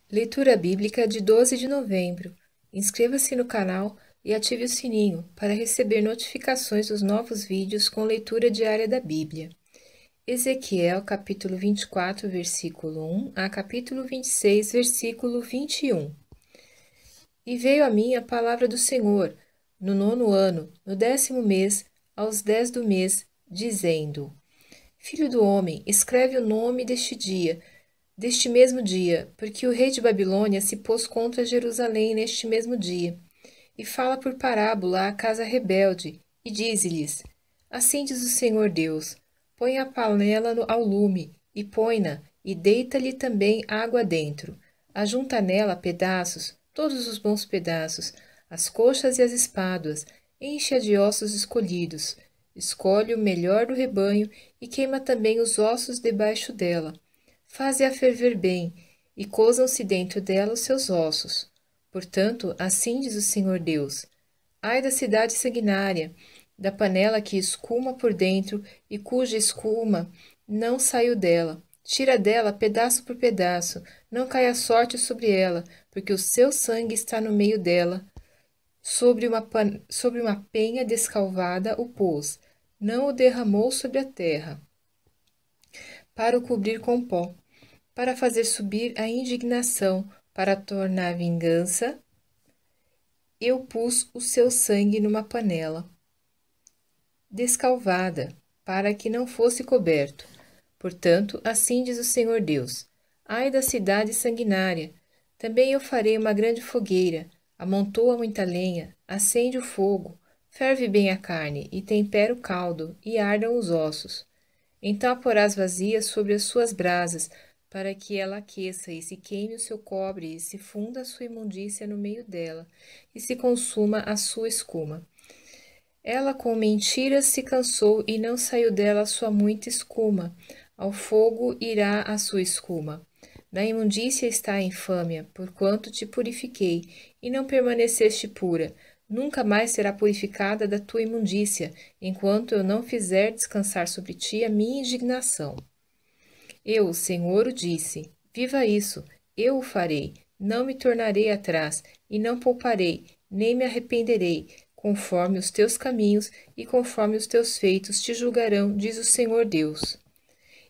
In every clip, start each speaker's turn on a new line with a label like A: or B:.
A: Leitura Bíblica de 12 de novembro. Inscreva-se no canal e ative o sininho para receber notificações dos novos vídeos com leitura diária da Bíblia. Ezequiel, capítulo 24, versículo 1 a capítulo 26, versículo 21. E veio a mim a palavra do Senhor, no 9º ano, no 10º mês, aos 10 do mês, dizendo: Filho do homem, escreve o nome deste mesmo dia, porque o rei de Babilônia se pôs contra Jerusalém neste mesmo dia. E fala por parábola à casa rebelde, e dize-lhes: Assim diz o Senhor Deus: Põe a panela ao lume, e põe-na, e deita-lhe também água dentro. Ajunta nela pedaços, todos os bons pedaços, as coxas e as espáduas, enche-a de ossos escolhidos. Escolhe o melhor do rebanho e queima também os ossos debaixo dela. Faze-a ferver bem, e cozam-se dentro dela os seus ossos. Portanto, assim diz o Senhor Deus: Ai da cidade sanguinária, da panela que escuma por dentro e cuja escuma não saiu dela. Tira dela pedaço por pedaço, não caia sorte sobre ela, porque o seu sangue está no meio dela. Sobre uma penha descalvada o pôs, não o derramou sobre a terra, para o cobrir com pó, para fazer subir a indignação, para tornar a vingança. Eu pus o seu sangue numa panela descalvada, para que não fosse coberto. Portanto, assim diz o Senhor Deus: Ai da cidade sanguinária! Também eu farei uma grande fogueira, amontoa muita lenha, acende o fogo, ferve bem a carne, e tempera o caldo, e ardam os ossos. Então a porás vazia sobre as suas brasas, para que ela aqueça e se queime o seu cobre, e se funda a sua imundícia no meio dela, e se consuma a sua escuma. Ela com mentiras se cansou e não saiu dela a sua muita escuma. Ao fogo irá a sua escuma. Na imundícia está a infâmia, porquanto te purifiquei, e não permaneceste pura. Nunca mais será purificada da tua imundícia, enquanto eu não fizer descansar sobre ti a minha indignação. Eu, o Senhor, o disse: Viva isso, eu o farei. Não me tornarei atrás, e não pouparei, nem me arrependerei. Conforme os teus caminhos e conforme os teus feitos te julgarão, diz o Senhor Deus.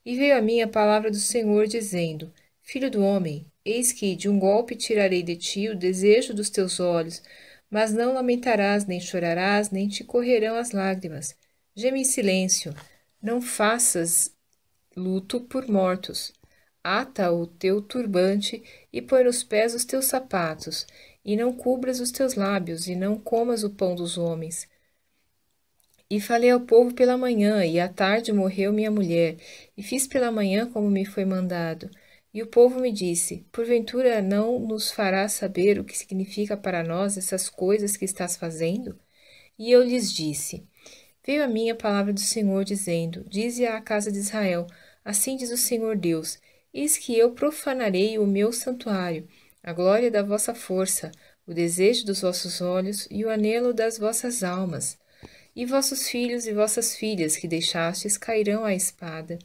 A: E veio a mim a palavra do Senhor, dizendo: Filho do homem, eis que de um golpe tirarei de ti o desejo dos teus olhos, mas não lamentarás, nem chorarás, nem te correrão as lágrimas. Geme em silêncio, não faças luto por mortos. Ata o teu turbante e põe nos pés os teus sapatos, e não cubras os teus lábios, e não comas o pão dos homens. E falei ao povo pela manhã, e à tarde morreu minha mulher, e fiz pela manhã como me foi mandado. E o povo me disse: Porventura não nos farás saber o que significa para nós essas coisas que estás fazendo? E eu lhes disse: Veio a mim a palavra do Senhor, dizendo: Dize à casa de Israel: Assim diz o Senhor Deus: Eis que eu profanarei o meu santuário, a glória da vossa força, o desejo dos vossos olhos e o anelo das vossas almas. E vossos filhos e vossas filhas que deixastes cairão à espada.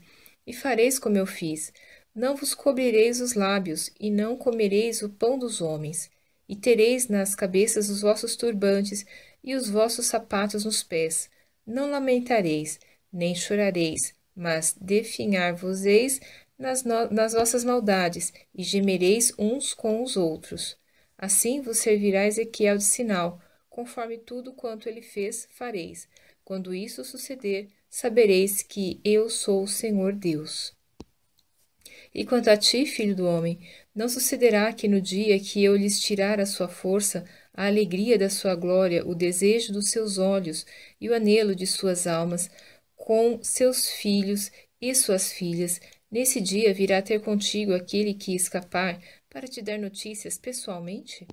A: E fareis como eu fiz: não vos cobrireis os lábios, e não comereis o pão dos homens. E tereis nas cabeças os vossos turbantes e os vossos sapatos nos pés. Não lamentareis, nem chorareis, mas definhar-vos-eis nas vossas maldades, e gemereis uns com os outros. Assim vos servirá Ezequiel de sinal, conforme tudo quanto ele fez, fareis. Quando isso suceder, sabereis que eu sou o Senhor Deus. E quanto a ti, filho do homem, não sucederá que no dia que eu lhes tirar a sua força, a alegria da sua glória, o desejo dos seus olhos e o anelo de suas almas, com seus filhos e suas filhas, nesse dia virá ter contigo aquele que escapar, para te dar notícias pessoalmente?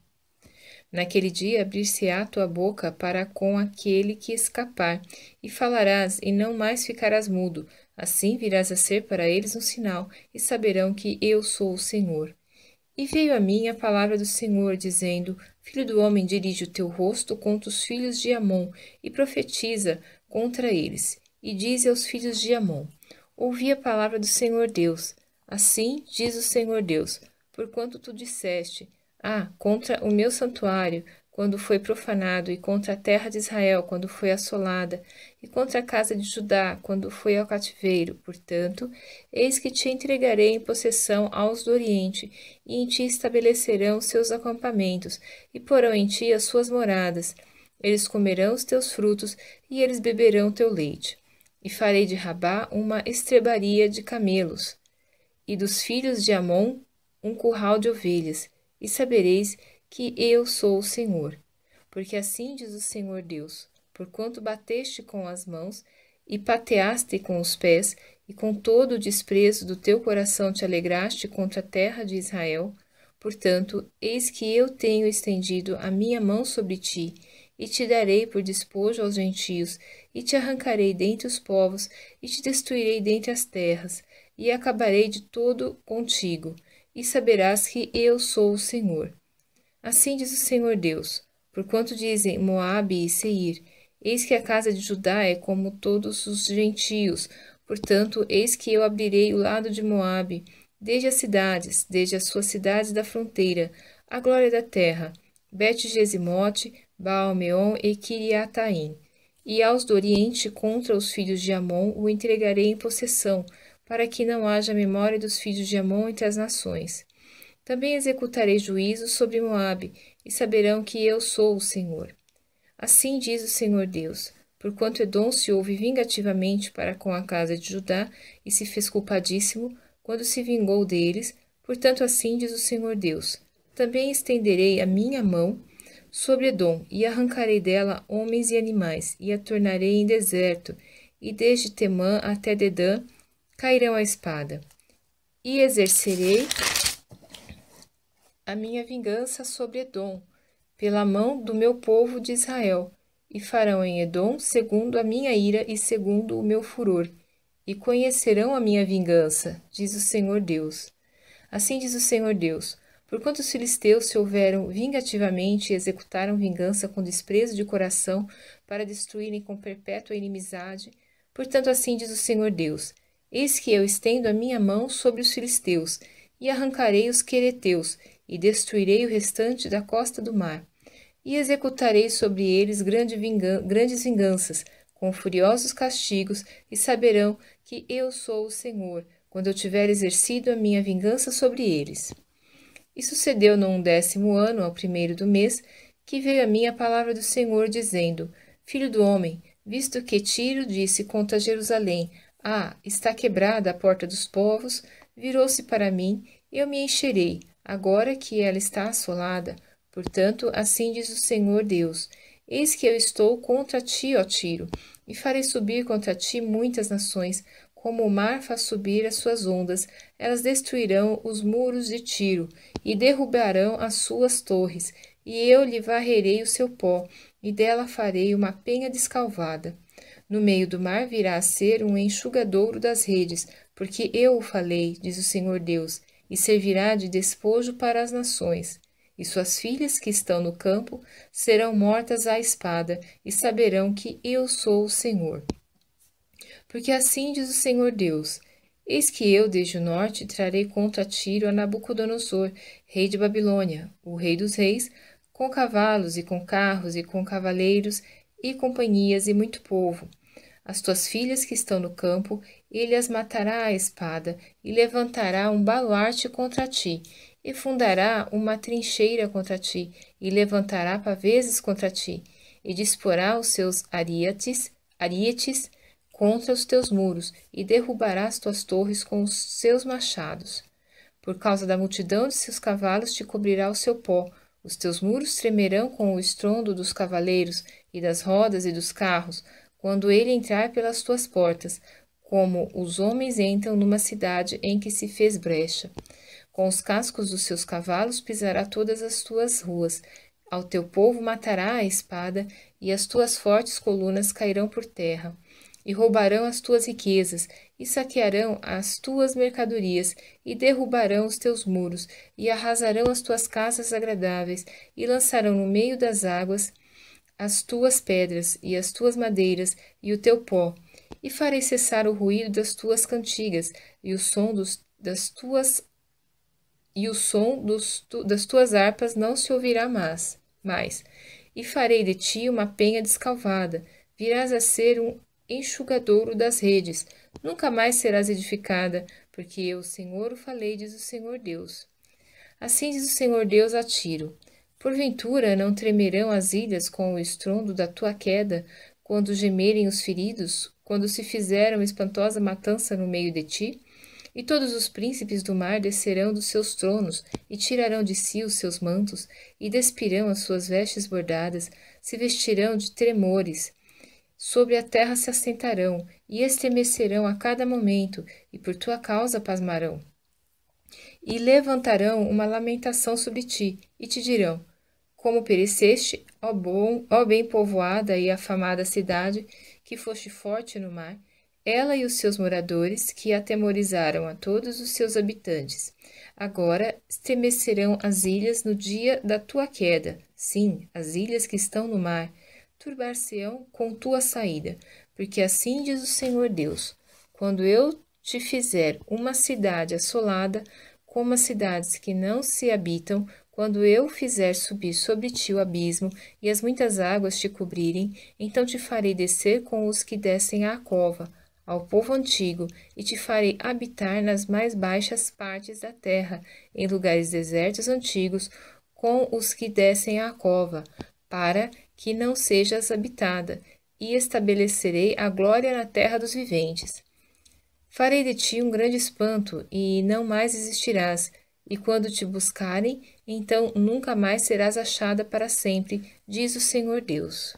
A: Naquele dia abrir-se-á tua boca para com aquele que escapar, e falarás, e não mais ficarás mudo. Assim virás a ser para eles um sinal, e saberão que eu sou o Senhor. E veio a mim a palavra do Senhor, dizendo: Filho do homem, dirige o teu rosto contra os filhos de Amon, e profetiza contra eles. E dize aos filhos de Amon: Ouvi a palavra do Senhor Deus. Assim diz o Senhor Deus: porquanto tu disseste: Ah, contra o meu santuário, quando foi profanado, e contra a terra de Israel, quando foi assolada, e contra a casa de Judá, quando foi ao cativeiro. Portanto, eis que te entregarei em possessão aos do Oriente, e em ti estabelecerão seus acampamentos, e porão em ti as suas moradas. Eles comerão os teus frutos, e eles beberão teu leite. E farei de Rabá uma estrebaria de camelos, e dos filhos de Amon um curral de ovelhas, e sabereis que eu sou o Senhor. Porque assim diz o Senhor Deus: porquanto bateste com as mãos e pateaste com os pés, e com todo o desprezo do teu coração te alegraste contra a terra de Israel, portanto, eis que eu tenho estendido a minha mão sobre ti, e te darei por despojo aos gentios, e te arrancarei dentre os povos, e te destruirei dentre as terras, e acabarei de todo contigo, e saberás que eu sou o Senhor. Assim diz o Senhor Deus: porquanto dizem Moabe e Seir: eis que a casa de Judá é como todos os gentios, portanto, eis que eu abrirei o lado de Moabe, desde as cidades, desde as suas cidades da fronteira, a glória da terra, Bet-Gesimote, Baal-meon e Kiriataim. E aos do Oriente contra os filhos de Amon o entregarei em possessão, para que não haja memória dos filhos de Amon entre as nações. Também executarei juízo sobre Moabe, e saberão que eu sou o Senhor. Assim diz o Senhor Deus: porquanto Edom se houve vingativamente para com a casa de Judá, e se fez culpadíssimo, quando se vingou deles, portanto assim diz o Senhor Deus: também estenderei a minha mão sobre Edom, e arrancarei dela homens e animais, e a tornarei em deserto, e desde Temã até Dedã cairão a espada. E exercerei a minha vingança sobre Edom, pela mão do meu povo de Israel, e farão em Edom segundo a minha ira e segundo o meu furor, e conhecerão a minha vingança, diz o Senhor Deus. Assim diz o Senhor Deus: porquanto os filisteus se houveram vingativamente e executaram vingança com desprezo de coração para destruírem com perpétua inimizade, portanto assim diz o Senhor Deus: eis que eu estendo a minha mão sobre os filisteus, e arrancarei os quereteus, e destruirei o restante da costa do mar. E executarei sobre eles grandes vinganças, com furiosos castigos, e saberão que eu sou o Senhor, quando eu tiver exercido a minha vingança sobre eles. E sucedeu no 11º ano, ao 1º do mês, que veio a mim a palavra do Senhor, dizendo: Filho do homem, visto que Tiro disse contra Jerusalém: Ah, está quebrada a porta dos povos, virou-se para mim, eu me encherei, agora que ela está assolada. Portanto, assim diz o Senhor Deus: Eis que eu estou contra ti, ó Tiro, e farei subir contra ti muitas nações, como o mar faz subir as suas ondas. Elas destruirão os muros de Tiro, e derrubarão as suas torres, e eu lhe varrerei o seu pó, e dela farei uma penha descalvada. No meio do mar virá a ser um enxugadouro das redes, porque eu o falei, diz o Senhor Deus, e servirá de despojo para as nações. E suas filhas que estão no campo serão mortas à espada, e saberão que eu sou o Senhor. Porque assim diz o Senhor Deus: eis que eu, desde o norte, trarei contra Tiro a Nabucodonosor, rei de Babilônia, o rei dos reis, com cavalos e com carros e com cavaleiros e companhias e muito povo. As tuas filhas que estão no campo, ele as matará à espada, e levantará um baluarte contra ti, e fundará uma trincheira contra ti, e levantará paveses contra ti, e disporá os seus arietes contra os teus muros, e derrubará as tuas torres com os seus machados. Por causa da multidão de seus cavalos te cobrirá o seu pó, os teus muros tremerão com o estrondo dos cavaleiros, e das rodas e dos carros, quando ele entrar pelas tuas portas, como os homens entram numa cidade em que se fez brecha. Com os cascos dos seus cavalos pisará todas as tuas ruas. Ao teu povo matará a espada, e as tuas fortes colunas cairão por terra. E roubarão as tuas riquezas, e saquearão as tuas mercadorias, e derrubarão os teus muros, e arrasarão as tuas casas agradáveis, e lançarão no meio das águas as tuas pedras, e as tuas madeiras, e o teu pó. E farei cessar o ruído das tuas cantigas, e o som das tuas e o som das tuas harpas não se ouvirá mais. E farei de ti uma penha descalvada, virás a ser um enxugadouro das redes, nunca mais serás edificada, porque eu, Senhor, o falei, diz o Senhor Deus. Assim diz o Senhor Deus a Tiro: porventura não tremerão as ilhas com o estrondo da tua queda, quando gemerem os feridos, quando se fizeram espantosa matança no meio de ti? E todos os príncipes do mar descerão dos seus tronos, e tirarão de si os seus mantos, e despirão as suas vestes bordadas, se vestirão de tremores. Sobre a terra se assentarão, e estremecerão a cada momento, e por tua causa pasmarão. E levantarão uma lamentação sobre ti, e te dirão: como pereceste, ó bem povoada e afamada cidade, que foste forte no mar, ela e os seus moradores, que atemorizaram a todos os seus habitantes. Agora estremecerão as ilhas no dia da tua queda, sim, as ilhas que estão no mar, turbar-se-ão com tua saída, porque assim diz o Senhor Deus: quando eu te fizer uma cidade assolada, como as cidades que não se habitam, quando eu fizer subir sobre ti o abismo e as muitas águas te cobrirem, então te farei descer com os que descem à cova, ao povo antigo, e te farei habitar nas mais baixas partes da terra, em lugares desertos antigos, com os que descem à cova, para que não sejas habitada, e estabelecerei a glória na terra dos viventes. Farei de ti um grande espanto, e não mais existirás, e quando te buscarem, então nunca mais serás achada para sempre, diz o Senhor Deus.